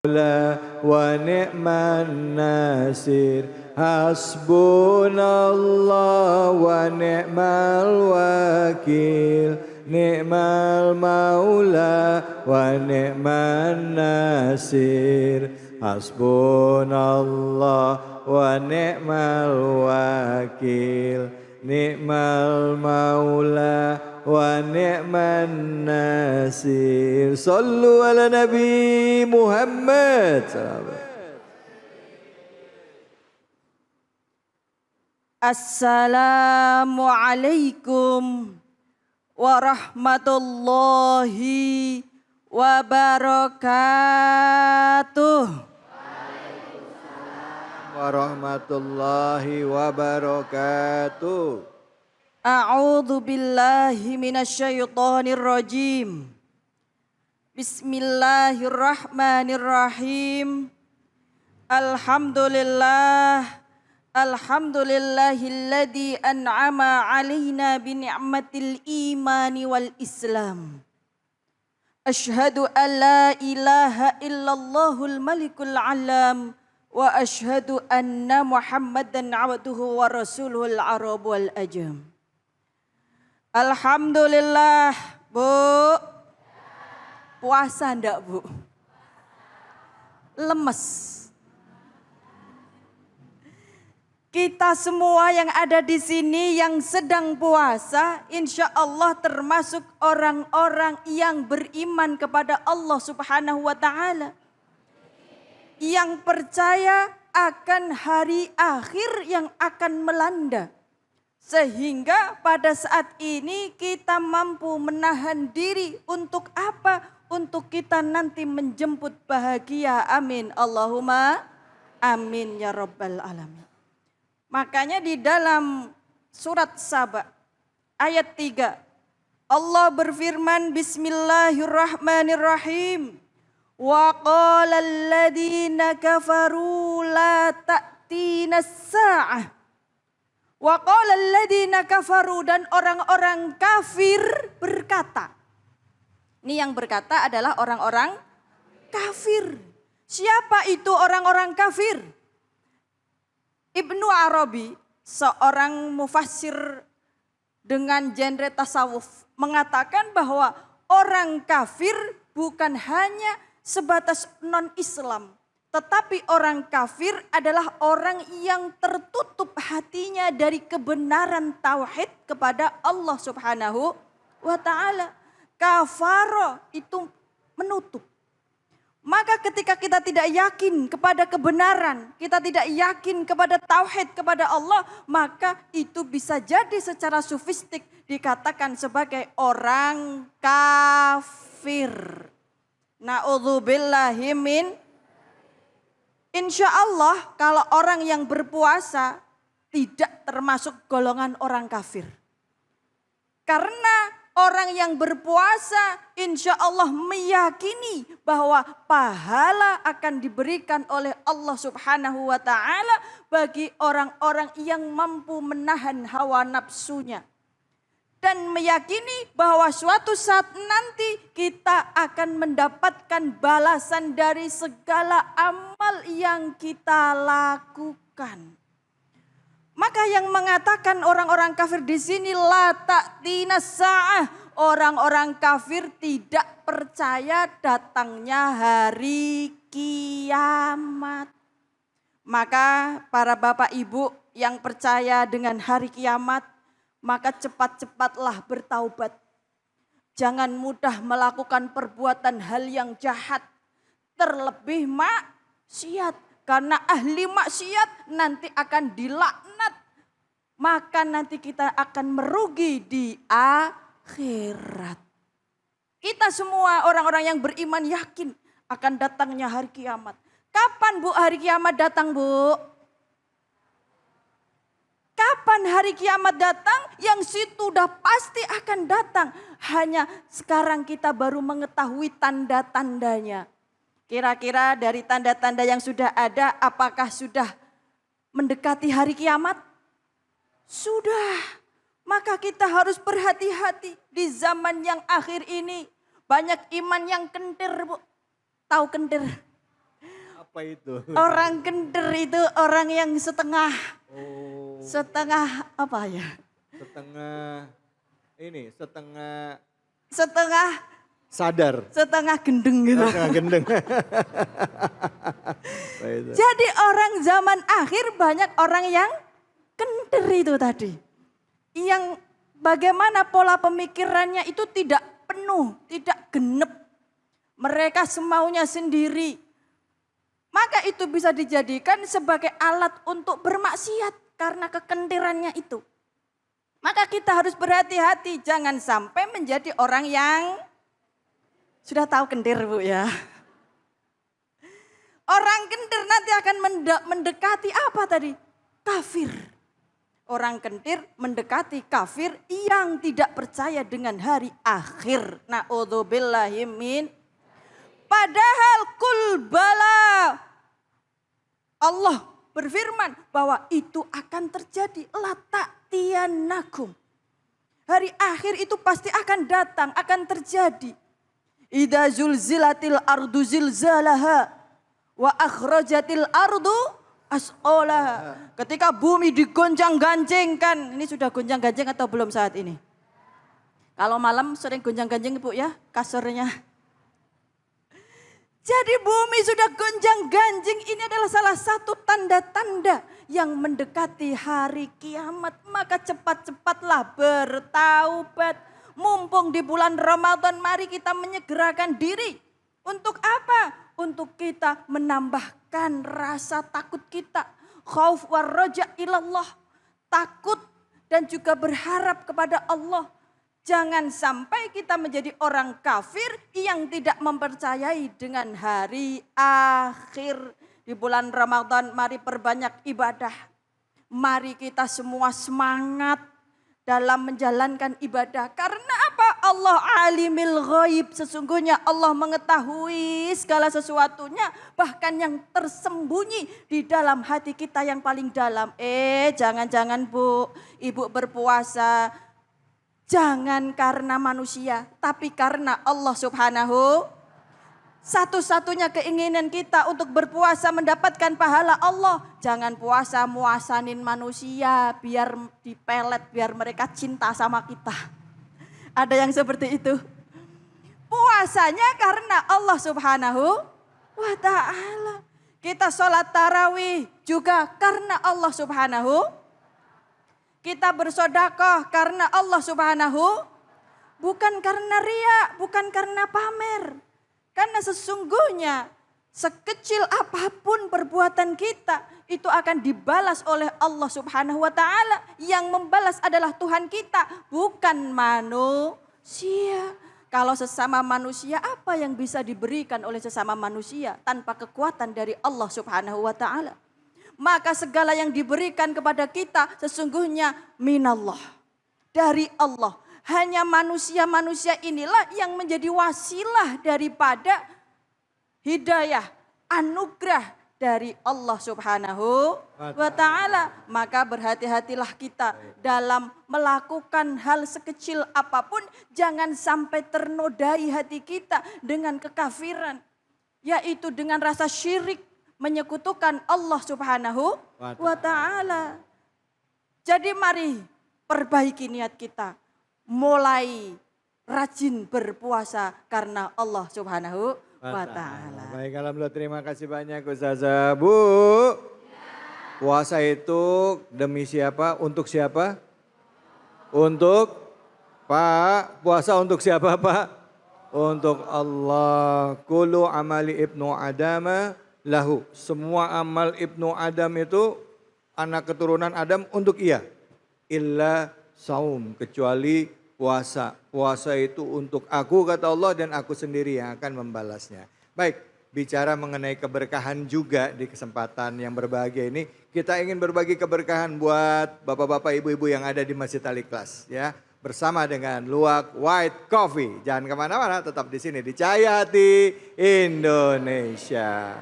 ونعم الناصر حسبنا الله ونعم الوكيل نعم المولى ونعم الناصر حسبنا الله ونعم الوكيل نعم المولى ونعم الناصر صلوا على نبي محمد. Assalamualaikum warahmatullahi wabarakatuh. Warahmatullahi wabarakatuh. A'udzu billahi minasyaitonir rajim. Bismillahirrahmanirrahim. Alhamdulillahilladzi an'ama 'alaina bi ni'matil imani wal islam. Asyhadu an la ilaha illallahul malikul alam wa asyhadu anna Muhammadan 'abduhu wa rasuluhul arab wal ajam. Alhamdulillah, Bu. Puasa enggak, Bu? Lemes. Kita semua yang ada di sini yang sedang puasa, insya Allah termasuk orang-orang yang beriman kepada Allah Subhanahu wa Ta'ala, yang percaya akan hari akhir yang akan melanda. Sehingga pada saat ini kita mampu menahan diri untuk apa? Untuk kita nanti menjemput bahagia. Amin. Allahumma amin ya rabbal alamin. Makanya di dalam surat Saba ayat 3 Allah berfirman, Bismillahirrahmanirrahim. Wa qala alladhina kafaru la ta'tina as-sa'ah. Wa qala alladhina kafaru, dan orang-orang kafir berkata. Ini yang berkata adalah orang-orang kafir. Siapa itu orang-orang kafir? Ibnu Arabi, seorang mufassir dengan genre tasawuf, mengatakan bahwa orang kafir bukan hanya sebatas non-Islam, tetapi orang kafir adalah orang yang tertutup hatinya dari kebenaran tauhid kepada Allah Subhanahu wa Ta'ala. Kafaro itu menutup. Maka ketika kita tidak yakin kepada kebenaran, kita tidak yakin kepada tauhid kepada Allah, maka itu bisa jadi secara sufistik dikatakan sebagai orang kafir. Na'udzubillahi min. Insya Allah kalau orang yang berpuasa tidak termasuk golongan orang kafir. Karena orang yang berpuasa insya Allah meyakini bahwa pahala akan diberikan oleh Allah Subhanahu wa Ta'ala bagi orang-orang yang mampu menahan hawa nafsunya. Dan meyakini bahwa suatu saat nanti kita akan mendapatkan balasan dari segala amal yang kita lakukan. Maka yang mengatakan orang-orang kafir di sini la ta'tina sa'ah, orang-orang kafir tidak percaya datangnya hari kiamat. Maka para bapak ibu yang percaya dengan hari kiamat, maka cepat-cepatlah bertaubat. Jangan mudah melakukan perbuatan hal yang jahat, terlebih maksiat. Karena ahli maksiat nanti akan dilaknat. Maka nanti kita akan merugi di akhirat. Kita semua orang-orang yang beriman yakin akan datangnya hari kiamat. Kapan Bu hari kiamat datang, Bu? Kapan hari kiamat datang? Yang situ sudah pasti akan datang. Hanya sekarang kita baru mengetahui tanda-tandanya. Kira-kira dari tanda-tanda yang sudah ada, apakah sudah mendekati hari kiamat? Sudah. Maka kita harus berhati-hati di zaman yang akhir ini. Banyak iman yang kentir, Bu. Tahu kentir? Apa itu? Orang kentir itu orang yang setengah. Oh, Setengah apa ya? setengah ini, setengah Setengah sadar. setengah gendeng gitu. Setengah gendeng. Apa itu? Jadi orang zaman akhir banyak orang yang kentir itu tadi. Yang bagaimana pola pemikirannya itu tidak penuh, tidak genep. Mereka semaunya sendiri. Maka itu bisa dijadikan sebagai alat untuk bermaksiat karena kekentirannya itu. Maka kita harus berhati-hati, jangan sampai menjadi orang yang sudah tahu kentir Bu ya. Orang kentir nanti akan mendekati apa tadi? Kafir. Orang kentir mendekati kafir yang tidak percaya dengan hari akhir. Na'udzubillahi min. Padahal kul bala. Allah berfirman bahwa itu akan terjadi. Lata'tiyanakum. Hari akhir itu pasti akan datang, akan terjadi. Idza zulzilatil ardu zilzalaha wa akhrajatil ardu asqalaha. Ketika bumi digoncang-gancingkan. Ini sudah goncang-gancing atau belum saat ini? Kalau malam sering goncang-gancing Ibu ya, kasurnya. Jadi bumi sudah gonjang-ganjing, ini adalah salah satu tanda-tanda yang mendekati hari kiamat. Maka cepat-cepatlah bertaubat. Mumpung di bulan Ramadan, mari kita menyegerakan diri. Untuk apa? Untuk kita menambahkan rasa takut kita. Khauf wa roja ilallah. Takut dan juga berharap kepada Allah. Jangan sampai kita menjadi orang kafir yang tidak mempercayai dengan hari akhir. Di bulan Ramadan mari perbanyak ibadah. Mari kita semua semangat dalam menjalankan ibadah. Karena apa? Allah alimil ghaib. Sesungguhnya Allah mengetahui segala sesuatunya. Bahkan yang tersembunyi di dalam hati kita yang paling dalam. Jangan-jangan Bu, Ibu berpuasa. Jangan karena manusia, tapi karena Allah Subhanahu. Satu-satunya keinginan kita untuk berpuasa mendapatkan pahala Allah. Jangan puasa muasanin manusia biar dipelet, biar mereka cinta sama kita. Ada yang seperti itu. Puasanya karena Allah Subhanahu wa ta'ala. Kita sholat tarawih juga karena Allah Subhanahu. Kita bersedekah karena Allah Subhanahu, bukan karena ria, bukan karena pamer. Karena sesungguhnya sekecil apapun perbuatan kita itu akan dibalas oleh Allah Subhanahu wa taala. Yang membalas adalah Tuhan kita, bukan manusia. Kalau sesama manusia, apa yang bisa diberikan oleh sesama manusia tanpa kekuatan dari Allah Subhanahu wa taala? Maka segala yang diberikan kepada kita sesungguhnya minallah. Dari Allah. Hanya manusia-manusia inilah yang menjadi wasilah daripada hidayah, anugerah dari Allah Subhanahu wa ta'ala. Maka berhati-hatilah kita dalam melakukan hal sekecil apapun. Jangan sampai ternodai hati kita dengan kekafiran. Yaitu dengan rasa syirik. Menyekutukan Allah Subhanahu wa ta'ala. Jadi mari perbaiki niat kita. Mulai rajin berpuasa karena Allah Subhanahu wa ta'ala. Baik, alhamdulillah, terima kasih banyak Ustazah. Bu, puasa itu demi siapa? Untuk siapa? Untuk Pak. Puasa untuk siapa Pak? Untuk Allah. Kullu amali ibnu adama lahu. Semua amal ibnu Adam itu anak keturunan Adam untuk ia. Illa saum, kecuali puasa. Puasa itu untuk aku kata Allah dan aku sendiri yang akan membalasnya. Baik, bicara mengenai keberkahan juga di kesempatan yang berbahagia ini. Kita ingin berbagi keberkahan buat bapak-bapak ibu-ibu yang ada di Masjid Al-Ikhlas ya. Bersama dengan Luwak White Coffee. Jangan kemana-mana, tetap di sini di Cahaya Hati Indonesia.